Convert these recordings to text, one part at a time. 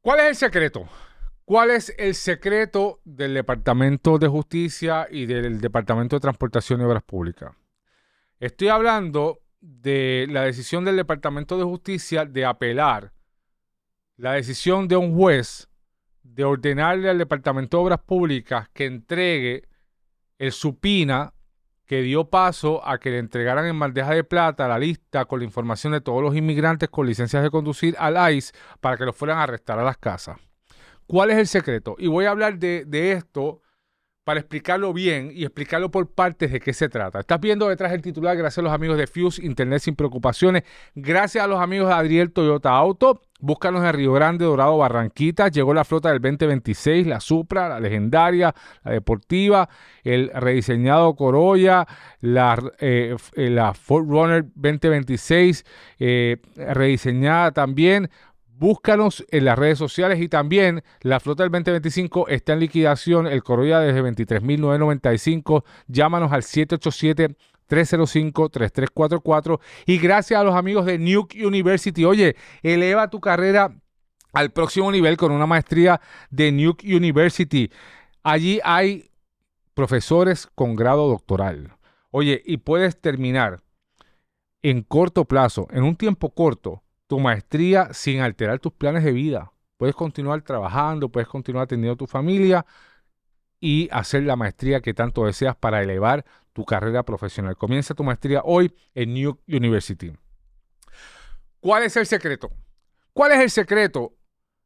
¿Cuál es el secreto? ¿Cuál es el secreto del Departamento de Justicia y del Departamento de Transportación y Obras Públicas? Estoy hablando de la decisión del Departamento de Justicia de apelar la decisión de un juez de ordenarle al Departamento de Obras Públicas que entregue el supina que dio paso a que le entregaran en bandeja de plata la lista con la información de todos los inmigrantes con licencias de conducir al ICE para que los fueran a arrestar a las casas. ¿Cuál es el secreto? Y voy a hablar de esto para explicarlo bien y explicarlo por partes de qué se trata. Estás viendo detrás el titular gracias a los amigos de Fuse, Internet sin preocupaciones, gracias a los amigos de Adriel Toyota Auto. Búscanos en Río Grande, Dorado, Barranquitas. Llegó la flota del 2026, la Supra, la legendaria, la deportiva, el rediseñado Corolla, la Ford Runner 2026, rediseñada también. Búscanos en las redes sociales y también la flota del 2025 está en liquidación. El Corolla desde 23.995. Llámanos al 787-305-3344. Y gracias a los amigos de Nuke University. Oye, eleva tu carrera al próximo nivel con una maestría de Nuke University. Allí hay profesores con grado doctoral. Oye, y puedes terminar en corto plazo, en un tiempo corto, tu maestría sin alterar tus planes de vida. Puedes continuar trabajando, puedes continuar atendiendo a tu familia y hacer la maestría que tanto deseas para elevar tu carrera profesional. Comienza tu maestría hoy en New University. ¿Cuál es el secreto? ¿Cuál es el secreto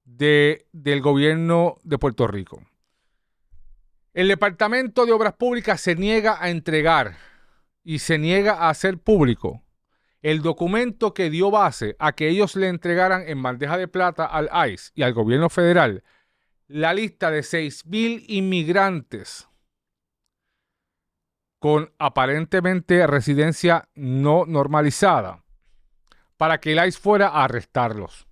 del gobierno de Puerto Rico? El Departamento de Obras Públicas se niega a entregar y se niega a hacer público el documento que dio base a que ellos le entregaran en bandeja de plata al ICE y al gobierno federal la lista de 6,000 inmigrantes con aparentemente residencia no normalizada para que el ICE fuera a arrestarlos.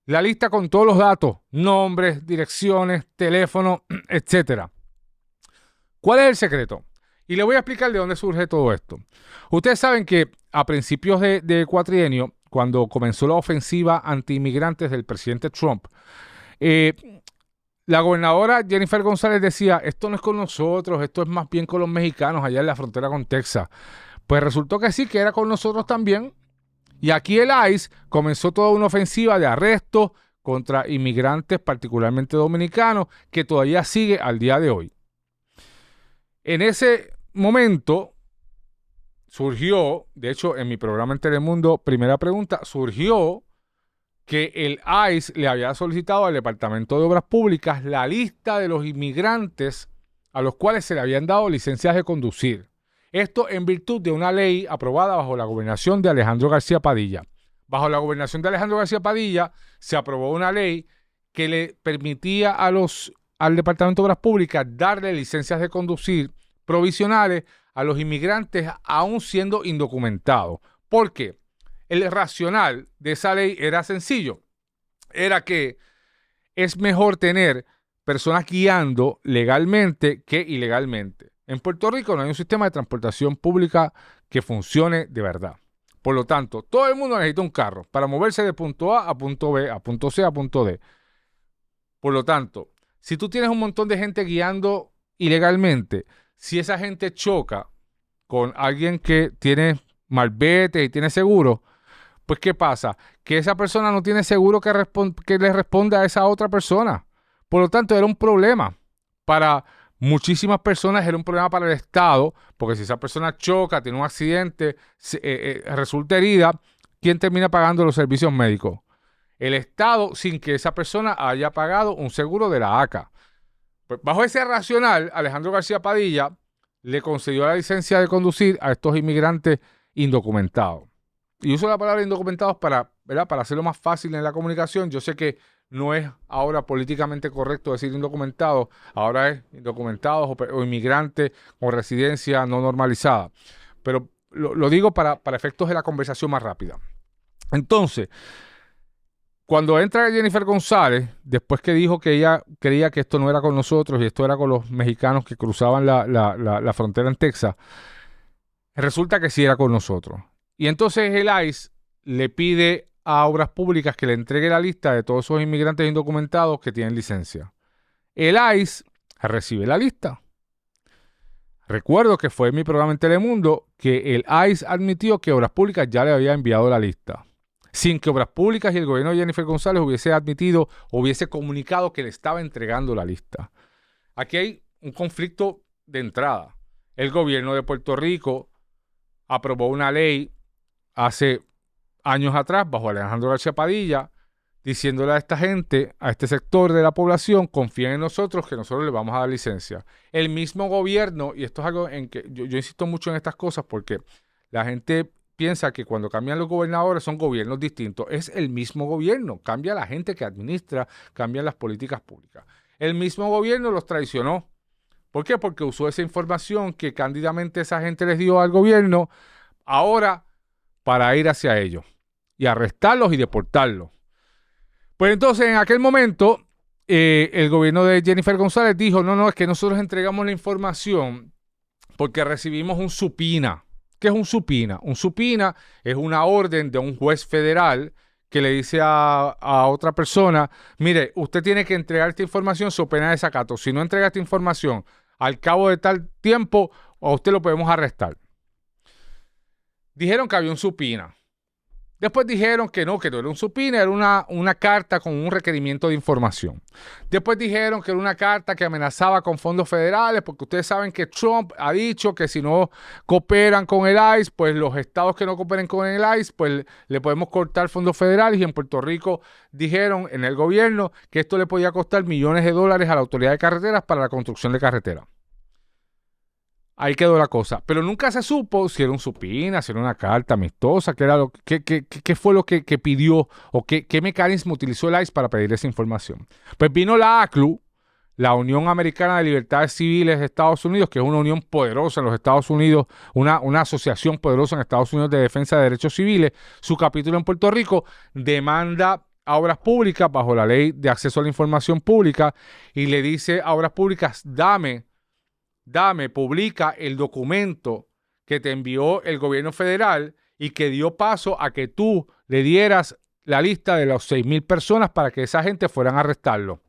La lista con todos los datos, nombres, direcciones, teléfono, etc. ¿Cuál es el secreto? Y le voy a explicar de dónde surge todo esto. Ustedes saben que a principios de cuatrienio, cuando comenzó la ofensiva anti-inmigrantes del presidente Trump, la gobernadora Jennifer González decía, esto no es con nosotros, esto es más bien con los mexicanos allá en la frontera con Texas. Pues resultó que sí, que era con nosotros también. Y aquí el ICE comenzó toda una ofensiva de arrestos contra inmigrantes, particularmente dominicanos, que todavía sigue al día de hoy. En ese momento surgió, de hecho en mi programa en Telemundo, Primera Pregunta, surgió que el ICE le había solicitado al Departamento de Obras Públicas la lista de los inmigrantes a los cuales se le habían dado licencias de conducir. Esto en virtud de una ley aprobada bajo la gobernación de Alejandro García Padilla. Bajo la gobernación de Alejandro García Padilla se aprobó una ley que le permitía al Departamento de Obras Públicas darle licencias de conducir provisionales a los inmigrantes aún siendo indocumentados. ¿Por qué? El racional de esa ley era sencillo. Era que es mejor tener personas guiando legalmente que ilegalmente. En Puerto Rico no hay un sistema de transportación pública que funcione de verdad. Por lo tanto, todo el mundo necesita un carro para moverse de punto A a punto B, a punto C, a punto D. Por lo tanto, si tú tienes un montón de gente guiando ilegalmente, si esa gente choca con alguien que tiene malvete y tiene seguro, pues ¿qué pasa? Que esa persona no tiene seguro que le responda a esa otra persona. Por lo tanto, era un problema para muchísimas personas, era un problema para el Estado, porque si esa persona choca, tiene un accidente, resulta herida, ¿quién termina pagando los servicios médicos? El Estado, sin que esa persona haya pagado un seguro de la ACA. Pues bajo ese racional, Alejandro García Padilla le concedió la licencia de conducir a estos inmigrantes indocumentados. Y uso la palabra indocumentados para, ¿verdad?, para hacerlo más fácil en la comunicación. Yo sé que no es ahora políticamente correcto decir indocumentados, ahora es indocumentados o inmigrantes con residencia no normalizada. Pero lo digo para efectos de la conversación más rápida. Entonces, cuando entra Jennifer González, después que dijo que ella creía que esto no era con nosotros y esto era con los mexicanos que cruzaban la frontera en Texas, resulta que sí era con nosotros. Y entonces el ICE le pide a Obras Públicas que le entregue la lista de todos esos inmigrantes indocumentados que tienen licencia. El ICE recibe la lista. Recuerdo que fue en mi programa en Telemundo que el ICE admitió que Obras Públicas ya le había enviado la lista, sin que Obras Públicas y el gobierno de Jennifer González hubiese admitido o hubiese comunicado que le estaba entregando la lista. Aquí hay un conflicto de entrada. El gobierno de Puerto Rico aprobó una ley hace años atrás, bajo Alejandro García Padilla, diciéndole a esta gente, a este sector de la población, confíen en nosotros, que nosotros les vamos a dar licencia. El mismo gobierno, y esto es algo en que yo insisto mucho en estas cosas porque la gente piensa que cuando cambian los gobernadores son gobiernos distintos. Es el mismo gobierno, cambia la gente que administra, cambian las políticas públicas. El mismo gobierno los traicionó. ¿Por qué? Porque usó esa información que cándidamente esa gente les dio al gobierno ahora para ir hacia ellos y arrestarlos y deportarlos. Pues entonces en aquel momento el gobierno de Jennifer González dijo, no, es que nosotros entregamos la información porque recibimos un subpoena. ¿Qué es un subpoena? Un subpoena es una orden de un juez federal que le dice a otra persona, mire, usted tiene que entregar esta información so pena de desacato. Si no entrega esta información al cabo de tal tiempo, a usted lo podemos arrestar. Dijeron que había un subpoena. Después dijeron que no era un subpoena, era una carta con un requerimiento de información. Después dijeron que era una carta que amenazaba con fondos federales, porque ustedes saben que Trump ha dicho que si no cooperan con el ICE, pues los estados que no cooperen con el ICE, pues le podemos cortar fondos federales. Y en Puerto Rico dijeron en el gobierno que esto le podía costar millones de dólares a la Autoridad de Carreteras para la construcción de carreteras. Ahí quedó la cosa. Pero nunca se supo si era un subpoena, si era una carta amistosa, qué fue lo que pidió o qué mecanismo utilizó el ICE para pedir esa información. Pues vino la ACLU, la Unión Americana de Libertades Civiles de Estados Unidos, que es una unión poderosa en los Estados Unidos, una asociación poderosa en Estados Unidos de defensa de derechos civiles. Su capítulo en Puerto Rico demanda a Obras Públicas bajo la Ley de Acceso a la Información Pública y le dice a Obras Públicas, publica el documento que te envió el gobierno federal y que dio paso a que tú le dieras la lista de las 6,000 personas para que esa gente fueran a arrestarlo.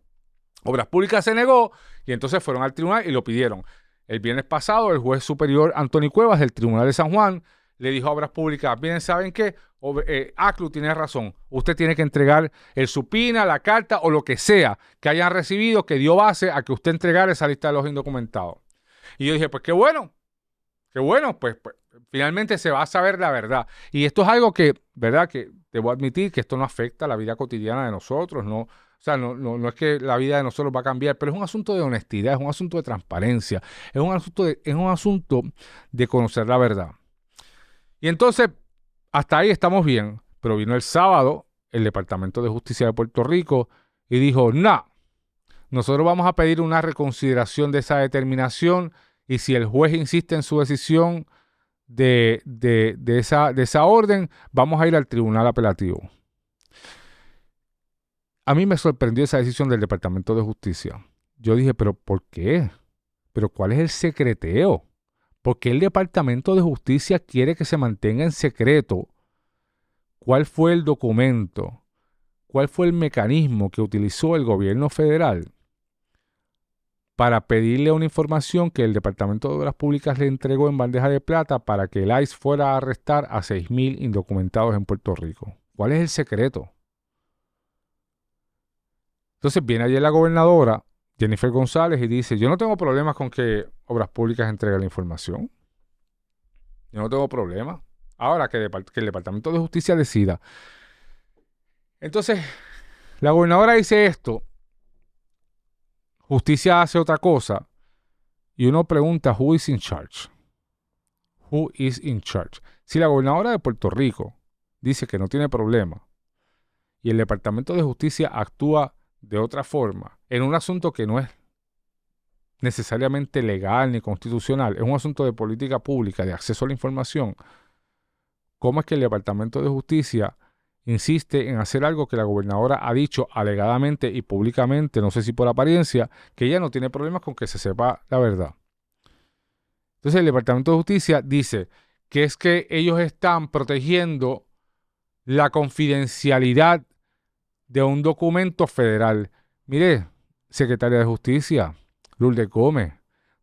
Obras Públicas se negó y entonces fueron al tribunal y lo pidieron. El viernes pasado, el juez superior Anthony Cuevas del Tribunal de San Juan le dijo a Obras Públicas, bien, ¿saben qué? ACLU tiene razón. Usted tiene que entregar el subpoena, la carta o lo que sea que hayan recibido que dio base a que usted entregara esa lista de los indocumentados. Y yo dije, pues qué bueno, pues finalmente se va a saber la verdad. Y esto es algo que, ¿verdad? Que debo admitir que esto no afecta a la vida cotidiana de nosotros, ¿no? O sea, no es que la vida de nosotros va a cambiar, pero es un asunto de honestidad, es un asunto de transparencia, es un asunto de conocer la verdad. Y entonces, hasta ahí estamos bien, pero vino el sábado el Departamento de Justicia de Puerto Rico y dijo, nosotros vamos a pedir una reconsideración de esa determinación y si el juez insiste en su decisión de esa orden, vamos a ir al tribunal apelativo. A mí me sorprendió esa decisión del Departamento de Justicia. Yo dije, ¿pero por qué? ¿Pero cuál es el secreteo? ¿Por qué el Departamento de Justicia quiere que se mantenga en secreto cuál fue el documento, cuál fue el mecanismo que utilizó el gobierno federal para pedirle una información que el Departamento de Obras Públicas le entregó en bandeja de plata para que el ICE fuera a arrestar a 6,000 indocumentados en Puerto Rico? ¿Cuál es el secreto? Entonces viene ayer la gobernadora, Jennifer González, y dice, yo no tengo problemas con que Obras Públicas entregue la información. Yo no tengo problema. Ahora que el Departamento de Justicia decida. Entonces, la gobernadora dice esto, Justicia hace otra cosa, y uno pregunta, ¿who is in charge? Who is in charge? Si la gobernadora de Puerto Rico dice que no tiene problema, y el Departamento de Justicia actúa de otra forma, en un asunto que no es necesariamente legal ni constitucional, es un asunto de política pública, de acceso a la información, ¿cómo es que el Departamento de Justicia insiste en hacer algo que la gobernadora ha dicho alegadamente y públicamente, no sé si por apariencia, que ella no tiene problemas con que se sepa la verdad? Entonces el Departamento de Justicia dice que es que ellos están protegiendo la confidencialidad de un documento federal. Mire, Secretaria de Justicia, Lourdes Gómez,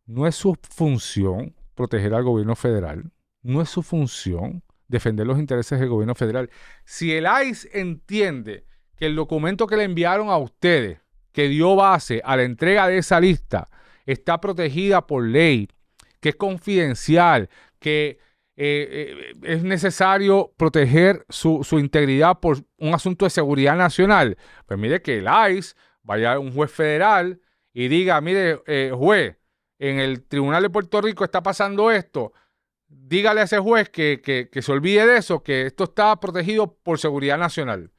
no es su función proteger al gobierno federal. No es su función defender los intereses del gobierno federal. Si el ICE entiende que el documento que le enviaron a ustedes, que dio base a la entrega de esa lista, está protegida por ley, que es confidencial, que es necesario proteger su integridad por un asunto de seguridad nacional, pues mire que el ICE vaya a un juez federal y diga, mire, juez, en el Tribunal de Puerto Rico está pasando esto, dígale a ese juez que se olvide de eso, que esto está protegido por seguridad nacional.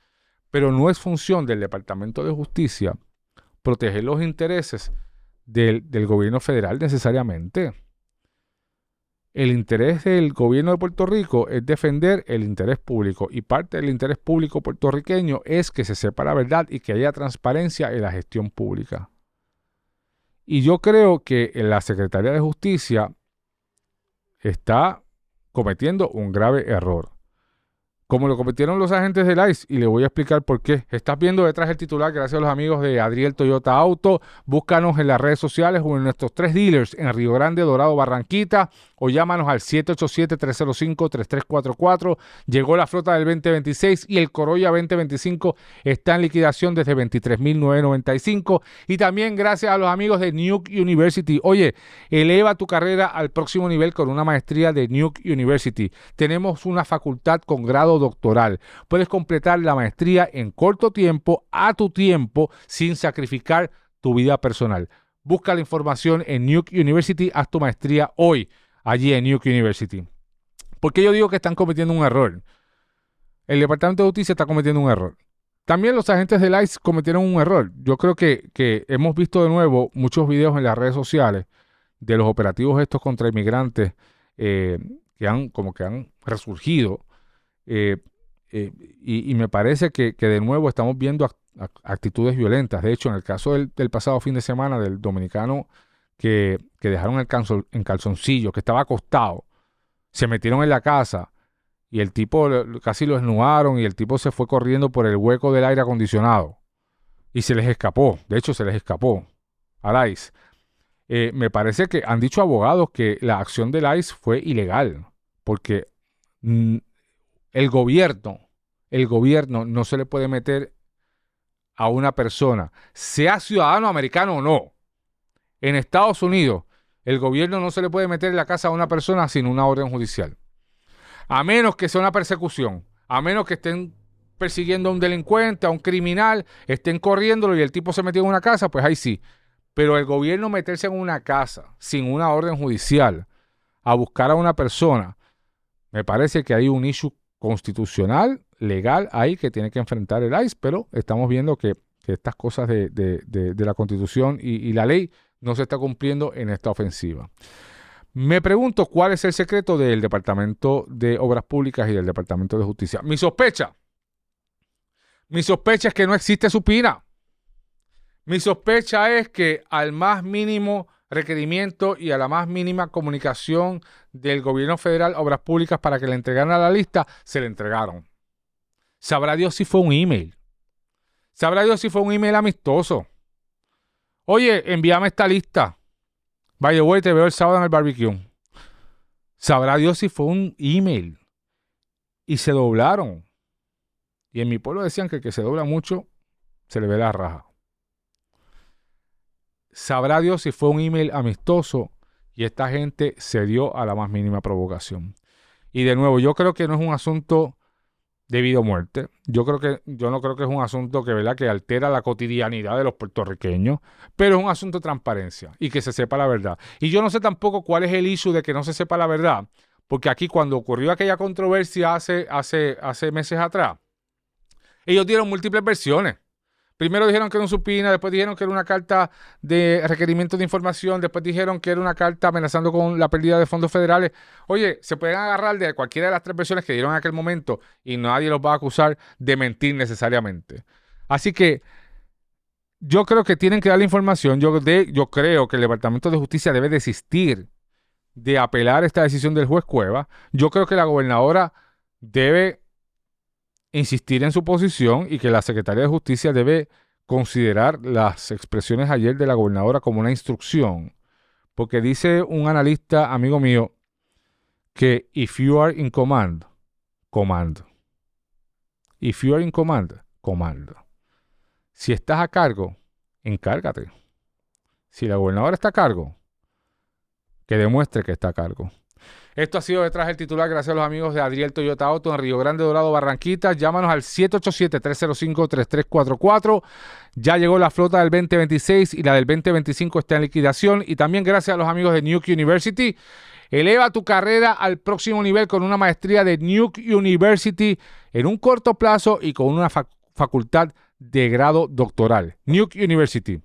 Pero no es función del Departamento de Justicia proteger los intereses del gobierno federal necesariamente. El interés del gobierno de Puerto Rico es defender el interés público, y parte del interés público puertorriqueño es que se sepa la verdad y que haya transparencia en la gestión pública. Y yo creo que la Secretaría de Justicia está cometiendo un grave error, como lo cometieron los agentes del ICE, y le voy a explicar por qué. Estás viendo detrás el titular gracias a los amigos de Adriel Toyota Auto. Búscanos en las redes sociales o en nuestros 3 dealers en Río Grande, Dorado, Barranquita, o llámanos al 787-305-3344. Llegó la flota del 2026 y el Corolla 2025 está en liquidación desde $23,995. Y también gracias a los amigos de Nuke University. Oye, eleva tu carrera al próximo nivel con una maestría de Nuke University. Tenemos una facultad con grado doctoral. Puedes completar la maestría en corto tiempo, a tu tiempo, sin sacrificar tu vida personal. Busca la información en Nuke University. Haz tu maestría hoy allí en Nuke University. ¿Por qué yo digo que están cometiendo un error? El Departamento de Justicia está cometiendo un error. También los agentes del ICE cometieron un error. Yo creo que hemos visto de nuevo muchos videos en las redes sociales de los operativos estos contra inmigrantes que han resurgido. Y me parece que de nuevo estamos viendo actitudes violentas. De hecho, en el caso del pasado fin de semana del dominicano que dejaron en calzoncillo, que estaba acostado, se metieron en la casa y el tipo casi lo desnudaron y el tipo se fue corriendo por el hueco del aire acondicionado y se les escapó. De hecho, se les escapó al ICE. Me parece que han dicho abogados que la acción del ICE fue ilegal porque el gobierno no se le puede meter a una persona, sea ciudadano americano o no. En Estados Unidos, el gobierno no se le puede meter en la casa a una persona sin una orden judicial. A menos que sea una persecución, a menos que estén persiguiendo a un delincuente, a un criminal, estén corriéndolo y el tipo se metió en una casa, pues ahí sí. Pero el gobierno meterse en una casa sin una orden judicial a buscar a una persona, me parece que hay un issue constitucional, legal ahí que tiene que enfrentar el ICE, pero estamos viendo que estas cosas de la Constitución y la ley no se está cumpliendo en esta ofensiva. Me pregunto cuál es el secreto del Departamento de Obras Públicas y del Departamento de Justicia. Mi sospecha es que no existe supina. Mi sospecha es que al más mínimo requerimiento y a la más mínima comunicación del gobierno federal, Obras Públicas, para que le entregaran la lista, se le entregaron. Sabrá Dios si fue un email. Sabrá Dios si fue un email amistoso. Oye, envíame esta lista. Vaya, güey, te veo el sábado en el barbecue. Sabrá Dios si fue un email. Y se doblaron. Y en mi pueblo decían que el que se dobla mucho se le ve la raja. Sabrá Dios si fue un email amistoso y esta gente se dio a la más mínima provocación. Y de nuevo, yo creo que no es un asunto de vida o muerte. Yo no creo que es un asunto que altera la cotidianidad de los puertorriqueños, pero es un asunto de transparencia y que se sepa la verdad. Y yo no sé tampoco cuál es el issue de que no se sepa la verdad, porque aquí cuando ocurrió aquella controversia hace meses atrás, ellos dieron múltiples versiones. Primero dijeron que era un supina, después dijeron que era una carta de requerimiento de información, después dijeron que era una carta amenazando con la pérdida de fondos federales. Oye, se pueden agarrar de cualquiera de las 3 versiones que dieron en aquel momento y nadie los va a acusar de mentir necesariamente. Así que yo creo que tienen que dar la información. Yo creo que el Departamento de Justicia debe desistir de apelar esta decisión del juez Cueva. Yo creo que la gobernadora debe insistir en su posición y que la Secretaría de Justicia debe considerar las expresiones ayer de la gobernadora como una instrucción, porque dice un analista amigo mío que if you are in command, command. If you are in command, command. Si estás a cargo, encárgate. Si la gobernadora está a cargo, que demuestre que está a cargo. Esto ha sido Detrás del Titular, gracias a los amigos de Adriel Toyota Auto en Río Grande, Dorado, Barranquita. Llámanos al 787-305-3344. Ya llegó la flota del 2026 y la del 2025 está en liquidación. Y también gracias a los amigos de Nuke University. Eleva tu carrera al próximo nivel con una maestría de Nuke University en un corto plazo y con una facultad de grado doctoral. Nuke University.